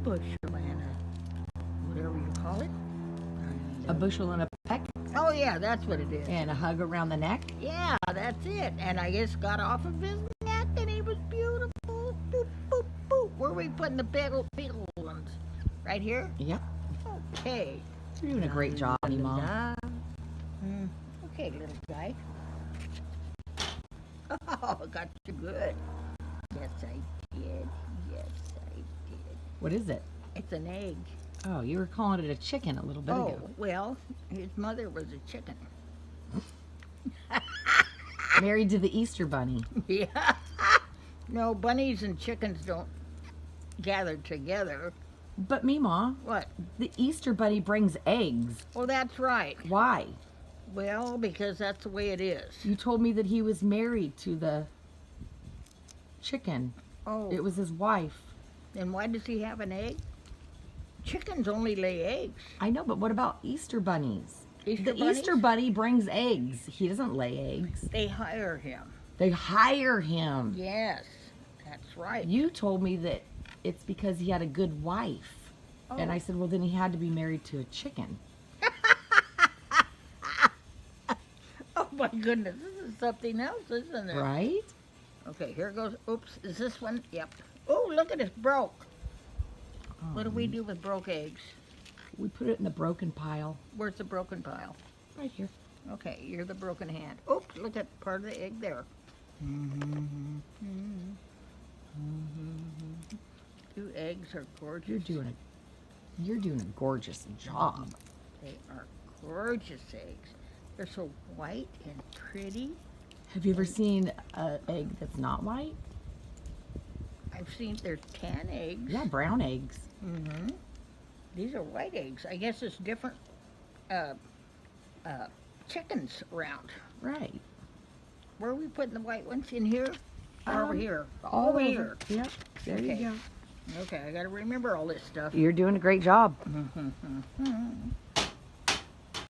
bushel and whatever you call it. A bushel and a peck Oh yeah, that's what it is. and a hug around the neck. Yeah, that's it. And I just got off of his neck, and he was beautiful. Boop, boop, boop. Where are we putting the big ones? Right here? Yep. Okay. You're doing a great job, Mom. Okay, little guy. Oh, got you good. Yes, I did. Yes, I did. What is it? It's an egg. Oh, you were calling it a chicken a little bit Oh, ago. well, his mother was a chicken. Married to the Easter Bunny. Yeah. No, bunnies and chickens don't gather together. But Meemaw, What? the Easter Bunny brings eggs. Well, that's right. Why? Well, because that's the way it is. You told me that he was married to the chicken. Oh, It was his wife. then why does he have an egg? Chickens only lay eggs. I know, but what about Easter bunnies? Easter The bunnies? Easter Bunny brings eggs. He doesn't lay eggs. They hire him. They hire him. Yes, that's right. You told me that it's because he had a good wife. And I said, well, then he had to be married to a chicken. Oh my goodness, this is something else, isn't it? Right? Okay, here goes. Oops, is this one? Yep. Oh, look at it, broke. What do we do with broke eggs? We put it in the broken pile. Where's the broken pile? Right here. Okay, you're the broken hand. Oops, look at part of the egg there. Two eggs are gorgeous. You're doing a gorgeous job. They are gorgeous eggs. They're so white and pretty. Have you ever seen an egg that's not white? I've seen there's tan eggs. Yeah, brown eggs. These are white eggs. I guess it's different chickens around. Right. Where are we putting the white ones? In here? Or over here? All over here. Yep. There Okay. you go. Okay, I gotta remember all this stuff. You're doing a great job.